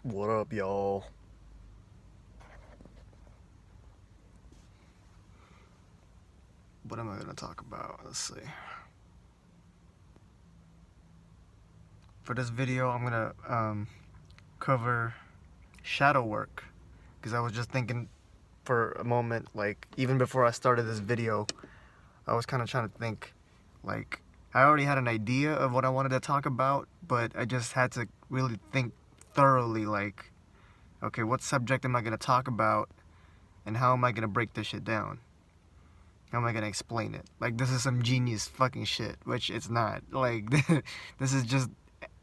What up, y'all? What am I gonna talk about? Let's see. For this video, I'm gonna cover shadow work, because I was just thinking for a moment, like even before I started this video, I was kind of trying to think, like I already had an idea of what I wanted to talk about, but I just had to really think thoroughly, like, okay, what subject am I gonna talk about, and how am I gonna break this shit down? How am I gonna explain it? Like, this is some genius fucking shit, which it's not. Like, this is just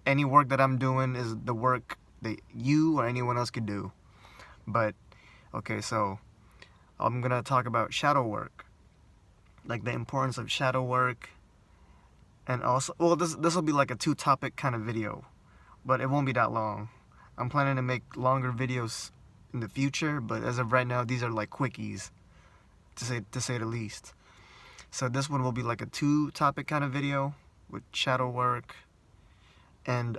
any work that I'm doing is the work that you or anyone else could do. But okay, so I'm gonna talk about shadow work, like the importance of shadow work, and also, well, this will be like a two-topic kind of video, but it won't be that long. I'm planning to make longer videos in the future, but as of right now, these are like quickies, to say the least. So this one will be like a two-topic kind of video with shadow work and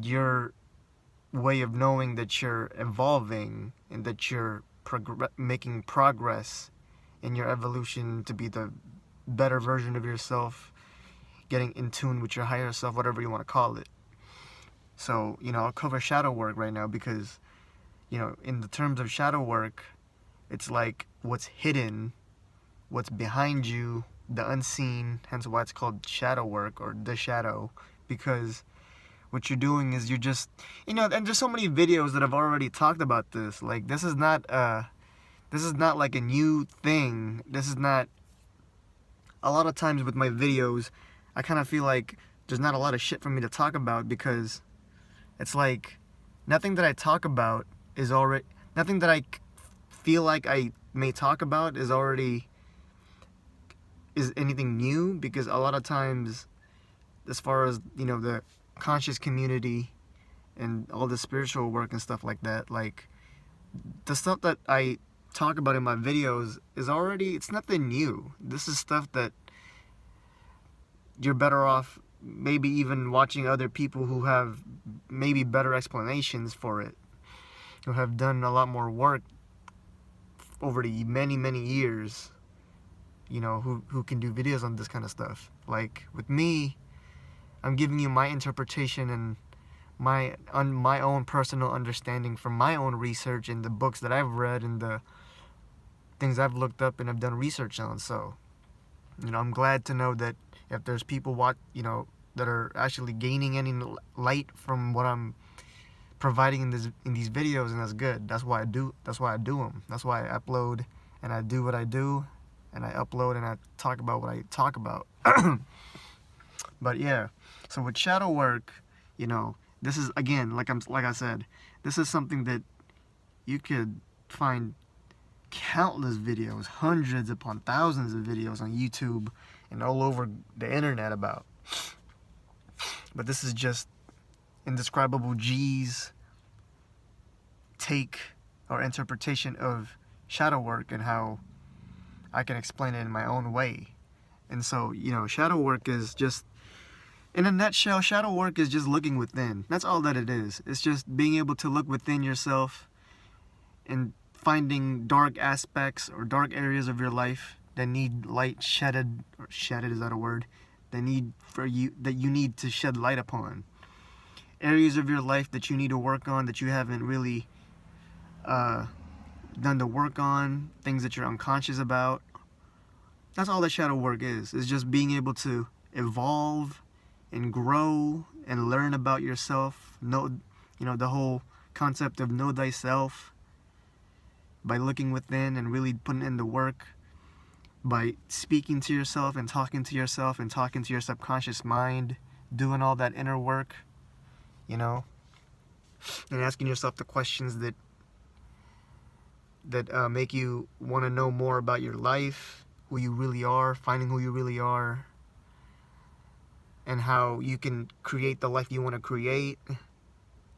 your way of knowing that you're evolving and that you're making progress in your evolution to be the better version of yourself, getting in tune with your higher self, whatever you want to call it. So, I'll cover shadow work right now because, in the terms of shadow work, it's like what's hidden, what's behind you, the unseen, hence why it's called shadow work or the shadow, because what you're doing is you're just, and there's so many videos that have already talked about this. Like, this is not like a new thing. This is not, a lot of times with my videos, I kind of feel like there's not a lot of shit for me to talk about because it's like nothing that I talk about is already, nothing that I feel like I may talk about is anything new, because a lot of times, as far as, the conscious community and all the spiritual work and stuff like that, like the stuff that I talk about in my videos is already, it's nothing new. This is stuff that you're better off maybe even watching other people who have maybe better explanations for it, who have done a lot more work over the many years, who can do videos on this kind of stuff. Like with me, I'm giving you my interpretation and my own personal understanding from my own research and the books that I've read and the things I've looked up and have done research on. So, I'm glad to know that if there's people that are actually gaining any light from what I'm providing in these videos, and that's good. That's why I do them. That's why I upload and I do what I do, and I upload and I talk about what I talk about. But yeah, so with shadow work, this is, again, like I said, this is something that you could find countless videos, hundreds upon thousands of videos on YouTube and all over the internet about. But this is just Indescribable G's take or interpretation of shadow work and how I can explain it in my own way. And so, shadow work is just, in a nutshell, shadow work is just looking within. That's all that it is. It's just being able to look within yourself and finding dark aspects or dark areas of your life that need light shedded, or shedded, is that a word? That you need to shed light upon. Areas of your life that you need to work on that you haven't really done the work on, things that you're unconscious about. That's all that shadow work is. It's just being able to evolve and grow and learn about yourself. Know, the whole concept of know thyself, by looking within and really putting in the work, by speaking to yourself and talking to yourself and talking to your subconscious mind, doing all that inner work, and asking yourself the questions that make you want to know more about your life, who you really are, finding who you really are, and how you can create the life you want to create,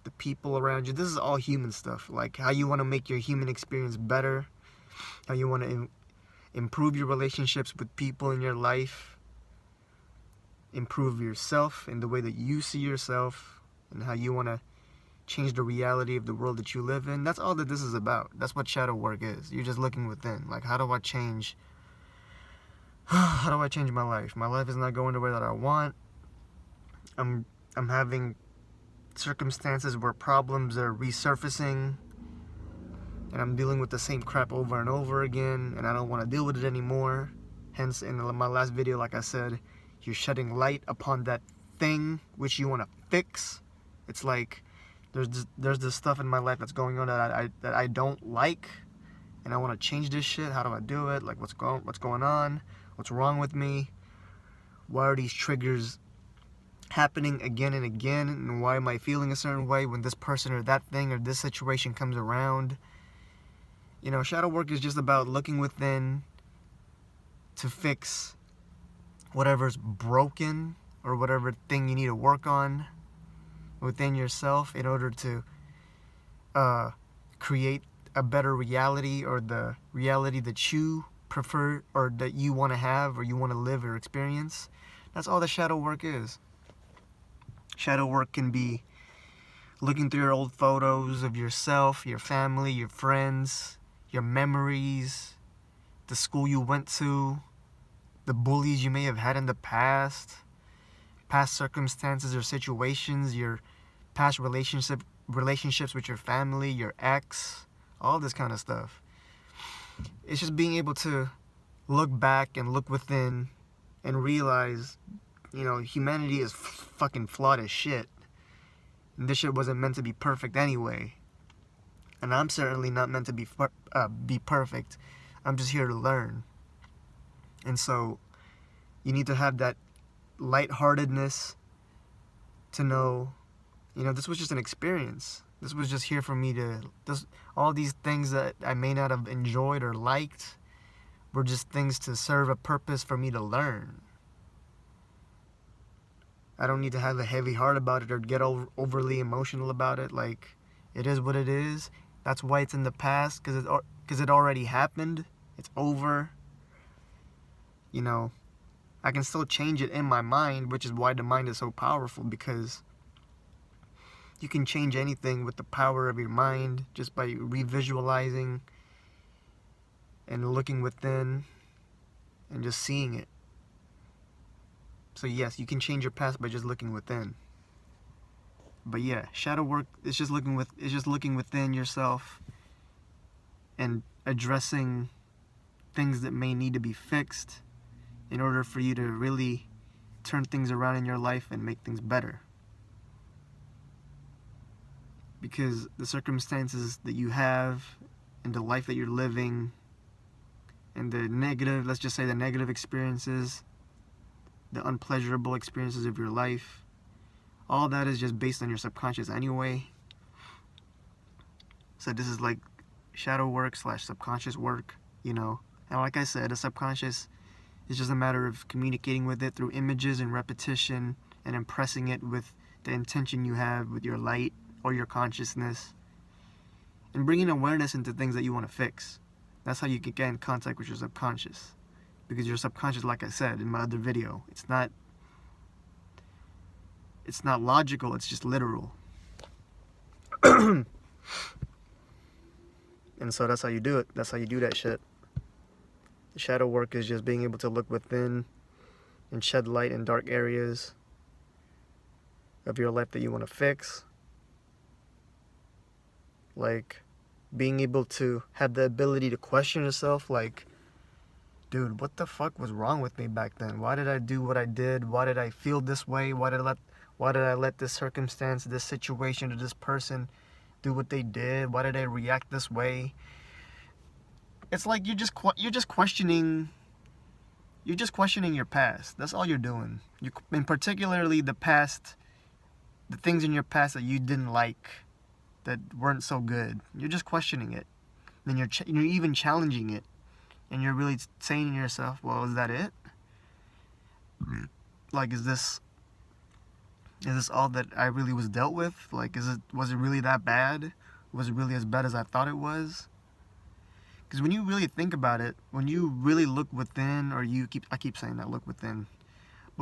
the people around you. This is all human stuff, like how you want to make your human experience better, how you want to improve your relationships with people in your life, improve yourself in the way that you see yourself and how you want to change the reality of the world that you live in. That's all that this is about. That's what shadow work is. You're just looking within. Like, how do I change my life? My life is not going the way that I want. I'm having circumstances where problems are resurfacing and I'm dealing with the same crap over and over again, and I don't want to deal with it anymore. Hence, in my last video, like I said, you're shedding light upon that thing which you want to fix. It's like there's this stuff in my life that's going on that I don't like, and I want to change this shit. How do I do it? Like, what's going on? What's wrong with me? Why are these triggers happening again and again? And why am I feeling a certain way when this person or that thing or this situation comes around? You know, shadow work is just about looking within to fix whatever's broken or whatever thing you need to work on within yourself in order to create a better reality, or the reality that you prefer or that you want to have or you want to live or experience. That's all the shadow work is. Shadow work can be looking through your old photos of yourself, your family, your friends, your memories, the school you went to, the bullies you may have had in the past circumstances or situations, your past relationships with your family, your ex, all this kind of stuff. It's just being able to look back and look within and realize, you know, humanity is fucking flawed as shit. And this shit wasn't meant to be perfect anyway. And I'm certainly not meant to be perfect. I'm just here to learn. And so you need to have that lightheartedness to know, you know, this was just an experience. This was just here for me to, all these things that I may not have enjoyed or liked were just things to serve a purpose for me to learn. I don't need to have a heavy heart about it or get overly emotional about it. Like, it is what it is. That's why it's in the past, because it already happened. It's over. You know, I can still change it in my mind, which is why the mind is so powerful, because you can change anything with the power of your mind just by revisualizing and looking within and just seeing it. So yes, you can change your past by just looking within. But yeah, shadow work is just looking within yourself and addressing things that may need to be fixed in order for you to really turn things around in your life and make things better. Because the circumstances that you have and the life that you're living and the negative, let's just say the negative experiences, the unpleasurable experiences of your life, all that is just based on your subconscious anyway. So this is like shadow work / subconscious work, you know. And like I said, the subconscious is just a matter of communicating with it through images and repetition and impressing it with the intention you have with your light or your consciousness and bringing awareness into things that you want to fix. That's how you can get in contact with your subconscious. Because your subconscious, like I said in my other video, it's not logical, it's just literal. And so that's how you do it. That's how you do that shit. The shadow work is just being able to look within and shed light in dark areas of your life that you want to fix. Like being able to have the ability to question yourself, like, dude, what the fuck was wrong with me back then? Why did I do what I did? Why did I feel this way? Why did I let this circumstance, this situation, or this person do what they did? Why did I react this way? It's like you're just questioning your past. That's all you're doing. And particularly the past, the things in your past that you didn't like, that weren't so good. You're just questioning it. Then you're even challenging it. And you're really saying to yourself, well, is that it? Like, is this all that I really was dealt with? Like, was it really that bad? Was it really as bad as I thought it was? Because when you really think about it, when you really look within, or I keep saying that, look within.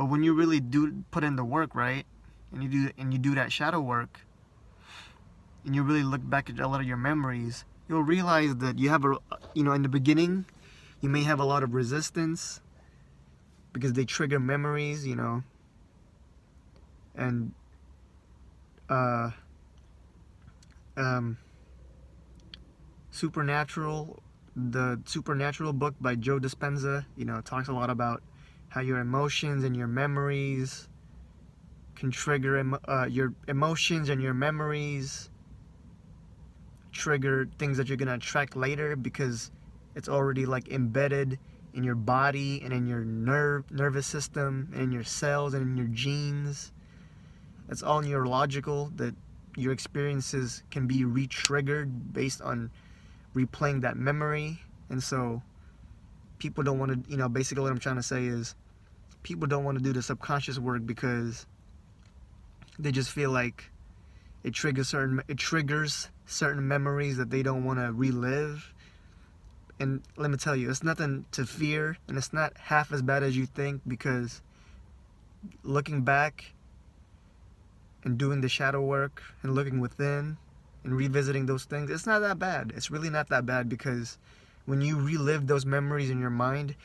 But when you really do put in the work, right, and you do that shadow work, and you really look back at a lot of your memories, you'll realize that you have in the beginning, you may have a lot of resistance because they trigger memories, and the Supernatural book by Joe Dispenza, talks a lot about how your emotions and your memories can trigger your emotions and your memories trigger things that you're gonna attract later, because it's already like embedded in your body and in your nervous system and in your cells and in your genes. It's all neurological, that your experiences can be re-triggered based on replaying that memory. And so people don't want to, basically what I'm trying to say is, people don't want to do the subconscious work because they just feel like it triggers certain memories that they don't want to relive. And let me tell you, it's nothing to fear, and it's not half as bad as you think, because looking back and doing the shadow work and looking within and revisiting those things, it's not that bad. It's really not that bad, because when you relive those memories in your mind,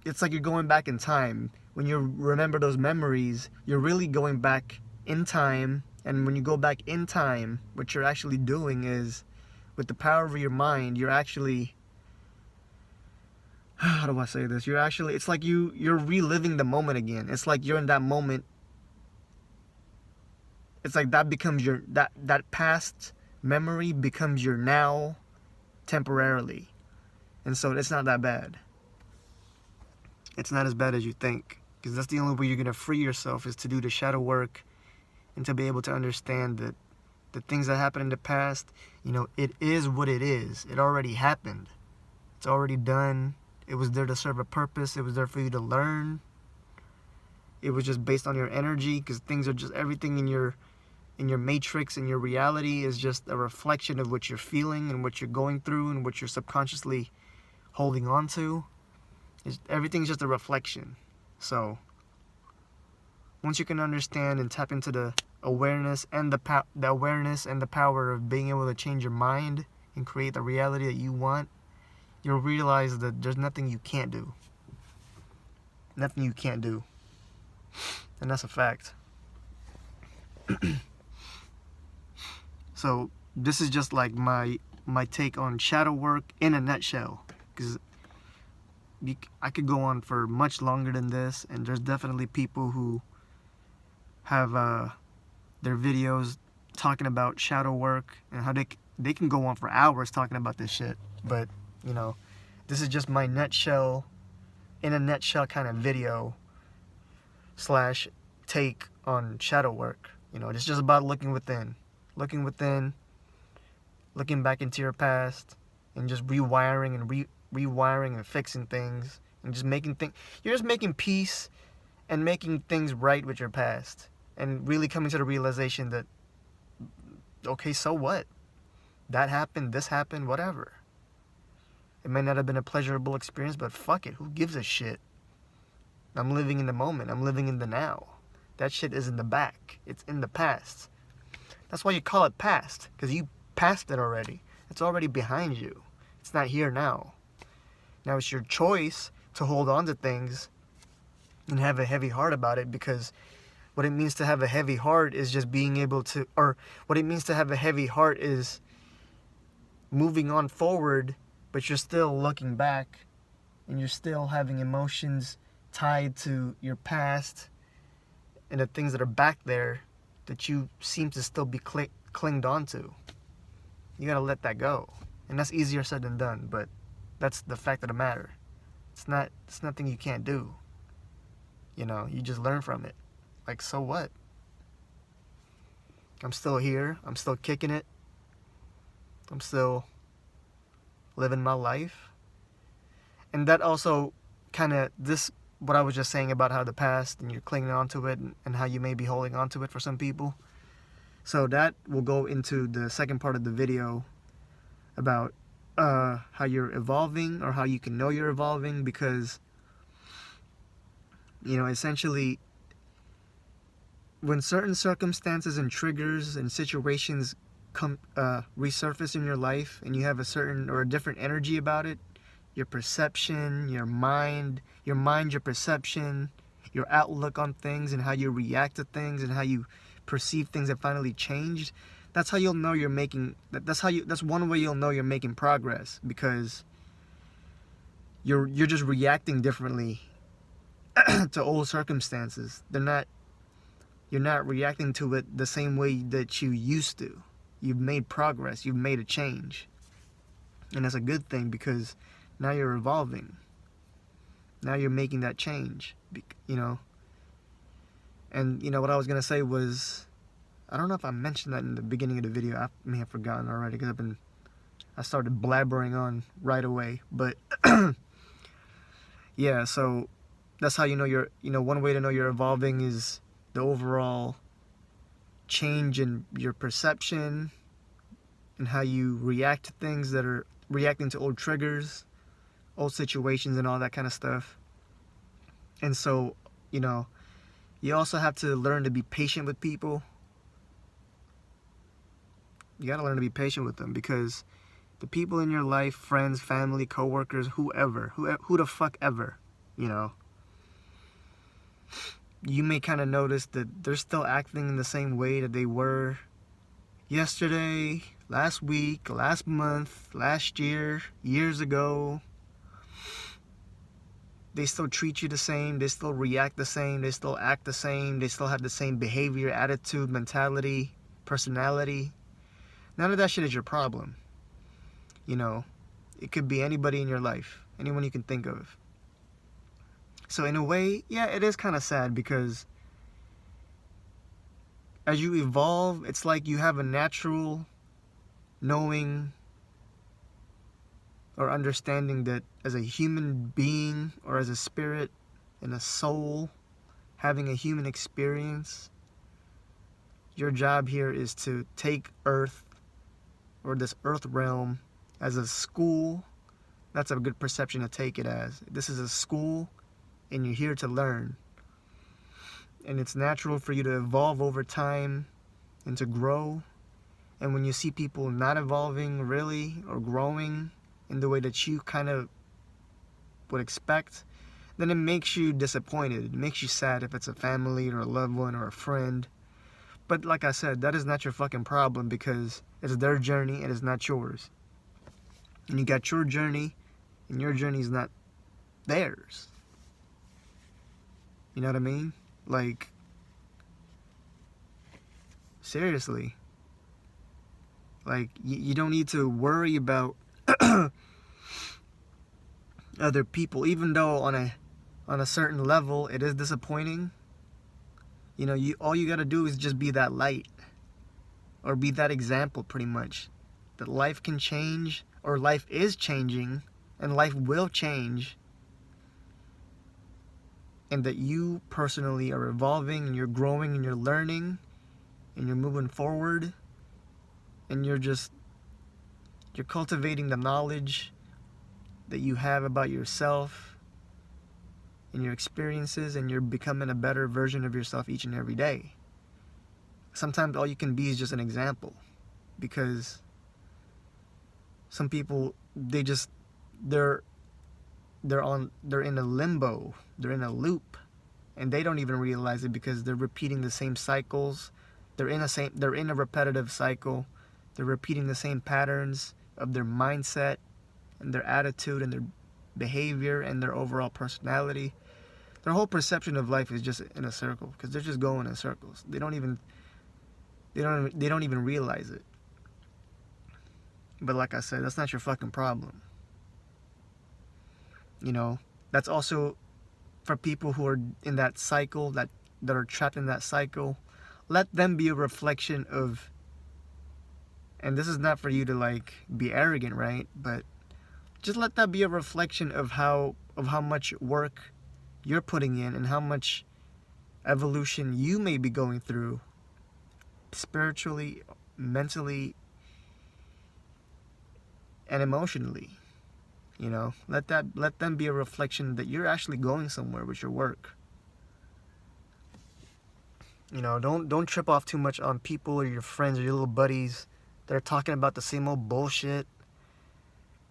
it's like you're going back in time. When you remember those memories, you're really going back in time. And when you go back in time, what you're actually doing is, with the power of your mind, you're actually, how do I say this? It's like you're reliving the moment again. It's like you're in that moment. It's like that becomes that past memory becomes your now temporarily. And so it's not that bad. It's not as bad as you think, because that's the only way you're going to free yourself, is to do the shadow work and to be able to understand that the things that happened in the past, it is what it is. It already happened. It's already done. It was there to serve a purpose. It was there for you to learn. It was just based on your energy, because things are just, everything in your matrix and your reality is just a reflection of what you're feeling and what you're going through and what you're subconsciously holding on to. Everything's just a reflection. So once you can understand and tap into the awareness and the power of being able to change your mind and create the reality that you want, you'll realize that there's nothing you can't do. Nothing you can't do. And that's a fact. So this is just like my take on shadow work in a nutshell, because I could go on for much longer than this, and there's definitely people who have their videos talking about shadow work and how they can go on for hours talking about this shit. But this is just my in a nutshell kind of video / take on shadow work. It's just about looking within, looking back into your past, and just rewiring and fixing things, and just making things. You're just making peace and making things right with your past, and really coming to the realization that, okay, so what? That happened, this happened, whatever. It may not have been a pleasurable experience, but fuck it, who gives a shit? I'm living in the moment. I'm living in the now. That shit is in the back. It's in the past. That's why you call it past, because you passed it already. It's already behind you. It's not here now. Now it's your choice to hold on to things and have a heavy heart about it, because what it means to have a heavy heart is just being able to, or what it means to have a heavy heart is moving on forward, but you're still looking back, and you're still having emotions tied to your past and the things that are back there that you seem to still be clinged onto. You gotta let that go. And that's easier said than done, but that's the fact of the matter. It's nothing you can't do. You just learn from it. Like, so what? I'm still here. I'm still kicking it. I'm still living my life. And that also what I was just saying about how the past and you're clinging onto it, and how you may be holding onto it for some people. So that will go into the second part of the video about how you're evolving, or how you can know you're evolving, because essentially, when certain circumstances and triggers and situations come resurface in your life, and you have a certain or a different energy about it, your perception, your perception, your outlook on things, and how you react to things, and how you perceive things have finally changed. That's how you'll know you're making. That's one way you'll know you're making progress, because you're just reacting differently to old circumstances. You're not reacting to it the same way that you used to. You've made progress. You've made a change, and that's a good thing, because now you're evolving. Now you're making that change, And what I was gonna say was, I don't know if I mentioned that in the beginning of the video. I may have forgotten already, because I started blabbering on right away. But yeah, so that's how you know one way to know you're evolving is the overall change in your perception and how you react to things that are reacting to old triggers, old situations, and all that kind of stuff. And so, you also have to learn to be patient with people. You got to learn to be patient with them, because the people in your life, friends, family, coworkers, who the fuck ever, you may kind of notice that they're still acting in the same way that they were yesterday, last week, last month, last year, years ago. They still treat you the same, they still react the same, they still act the same, they still have the same behavior, attitude, mentality, personality. None of that shit is your problem. It could be anybody in your life, anyone you can think of. So in a way, yeah, it is kind of sad, because as you evolve, it's like you have a natural knowing or understanding that as a human being, or as a spirit and a soul having a human experience, your job here is to take Earth, or this Earth realm, as a school. That's a good perception to take it as. This is a school, and you're here to learn. And it's natural for you to evolve over time and to grow. And when you see people not evolving really, or growing in the way that you kind of would expect, then it makes you disappointed. It makes you sad, if it's a family or a loved one or a friend. But like I said, that is not your fucking problem, because it's their journey and it's not yours. And you got your journey, and your journey is not theirs. You know what I mean? Like, seriously. Like, you don't need to worry about other people, even though on a certain level it is disappointing. All you gotta do is just be that light, or be that example, pretty much, that life can change, or life is changing, and life will change, and that you personally are evolving, and you're growing, and you're learning, and you're moving forward, and you're cultivating the knowledge that you have about yourself and your experiences, and you're becoming a better version of yourself each and every day. Sometimes all you can be is just an example, because some people, they're in a limbo, they're in a loop, and they don't even realize it, because they're repeating the same cycles. They're in a repetitive cycle. They're repeating the same patterns of their mindset and their attitude and their behavior and their overall personality. Their whole perception of life is just in a circle, because they're just going in circles. They don't even realize it. But like I said, that's not your fucking problem. That's also for people who are in that cycle, that are trapped in that cycle. Let them be a reflection of, and this is not for you to like be arrogant, right? But just let that be a reflection of how much work you're putting in, and how much evolution you may be going through spiritually, mentally, and emotionally. Let them be a reflection that you're actually going somewhere with your work. You know, don't trip off too much on people or your friends or your little buddies that are talking about the same old bullshit.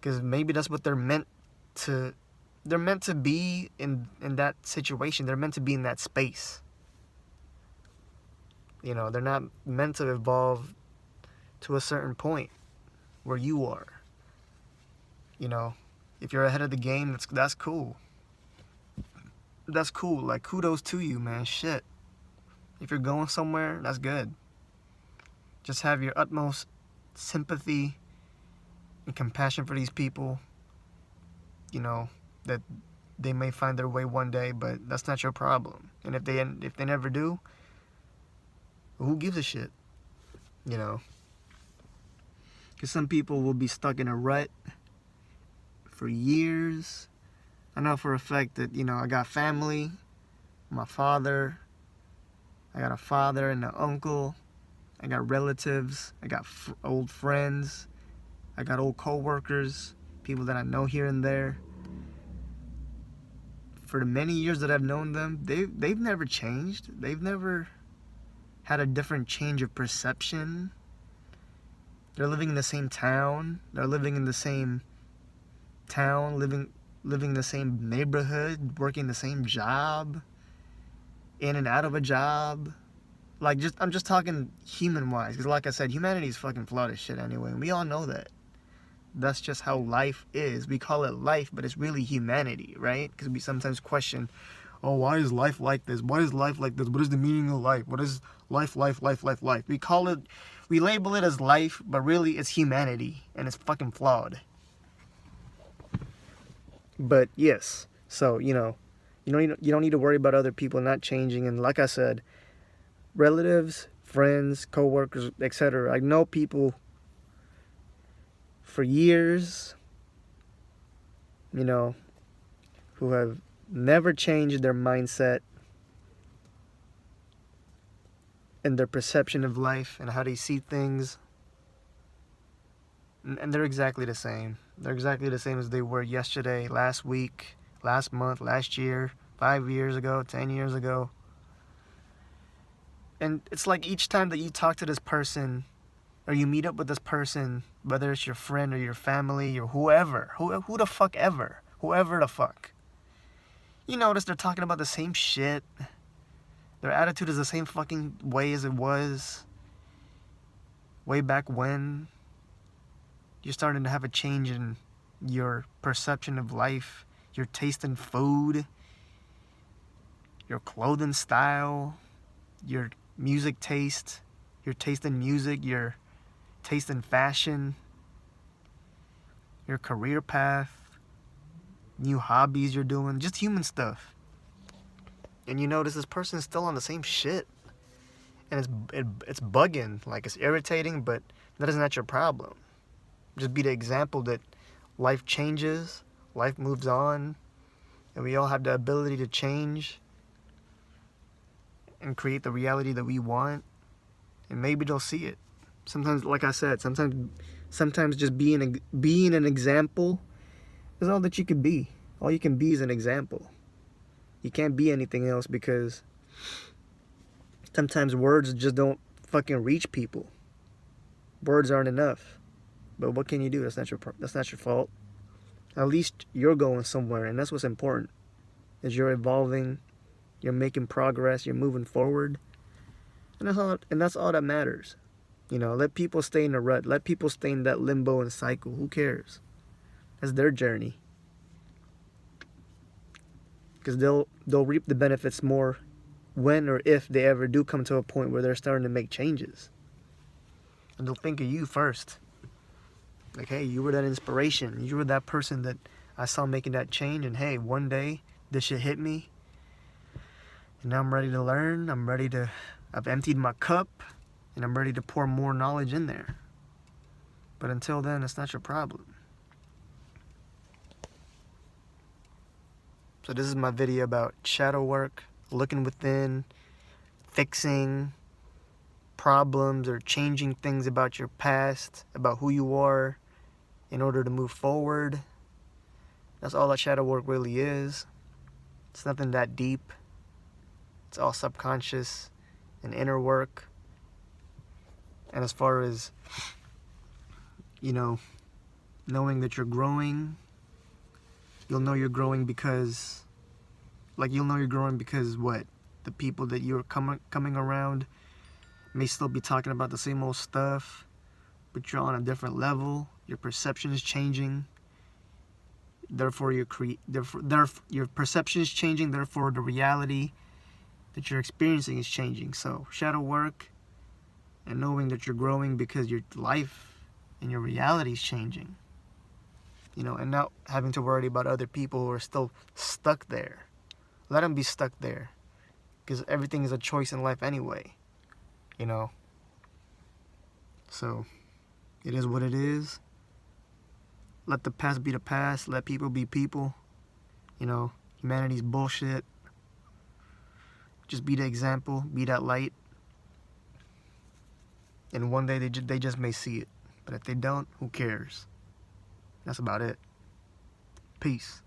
Because maybe that's what they're meant to. They're meant to be in that situation. They're meant to be in that space. You know, they're not meant to evolve to a certain point where you are. You know, if you're ahead of the game, that's cool. That's cool. Like, kudos to you, man. Shit. If you're going somewhere, that's good. Just have your utmost sympathy and compassion for these people. You know, that they may find their way one day, but that's not your problem. And if they never do, who gives a shit? You know, because some people will be stuck in a rut for years. I know for a fact that, you know, I got family, my father, I got a father and an uncle, I got relatives, I got old friends, I got old co-workers, people that I know here and there. For the many years that I've known them, they've never changed. They've never had a different change of perception. They're living in the same town. They're living in the same town, living in the same neighborhood, working the same job, in and out of a job. Like, I'm just talking human-wise, because like I said, humanity is fucking flawed as shit anyway, and we all know that. That's just how life is. We call it life, but it's really humanity, right? Because we sometimes question, oh, why is life like this? Why is life like this? What is the meaning of life? What is life? We label it as life, but really it's humanity, and it's fucking flawed. But yes, so, you know, you don't need to worry about other people not changing. And like I said, relatives, friends, co-workers, etc. I know people for years, you know, who have never changed their mindset and their perception of life and how they see things. And they're exactly the same. They're exactly the same as they were yesterday, last week, last month, last year, 5 years ago, 10 years ago. And it's like each time that you talk to this person or you meet up with this person, whether it's your friend or your family or whoever, who the fuck ever, whoever the fuck, you notice they're talking about the same shit. Their attitude is the same fucking way as it was way back when. You're starting to have a change in your perception of life, your taste in food, your clothing style, your music taste, your taste in music, your taste in fashion, your career path, new hobbies you're doing, just human stuff. And you notice this person is still on the same shit. And it's bugging, like it's irritating, but that is not your problem. Just be the example that life changes, life moves on, and we all have the ability to change and create the reality that we want. And maybe they'll see it. Sometimes, like I said, sometimes just being an example is all that you can be. All you can be is an example. You can't be anything else, because sometimes words just don't fucking reach people. Words aren't enough. But what can you do? That's not your fault. At least you're going somewhere, and that's what's important. Is you're evolving, you're making progress, you're moving forward, and that's all that matters. You know, let people stay in the rut, let people stay in that limbo and cycle. Who cares? That's their journey. Because they'll reap the benefits more when or if they ever do come to a point where they're starting to make changes. And they'll think of you first. Like, hey, you were that inspiration. You were that person that I saw making that change. And hey, one day this shit hit me. And now I'm ready to learn. I've emptied my cup. And I'm ready to pour more knowledge in there. But until then, it's not your problem. So this is my video about shadow work, looking within, fixing problems or changing things about your past, about who you are, in order to move forward. That's all that shadow work really is. It's nothing that deep. It's all subconscious and inner work. And as far as, knowing that you're growing, you'll know you're growing because, what? The people that you're coming around may still be talking about the same old stuff, but you're on a different level. Your perception is changing. Therefore, your perception is changing. Therefore, the reality that you're experiencing is changing. So, shadow work and knowing that you're growing because your life and your reality is changing. And not having to worry about other people who are still stuck there. Let them be stuck there, because everything is a choice in life anyway. So, it is what it is. Let the past be the past. Let people be people. Humanity's bullshit. Just be the example. Be that light. And one day they just may see it. But if they don't, who cares? That's about it. Peace.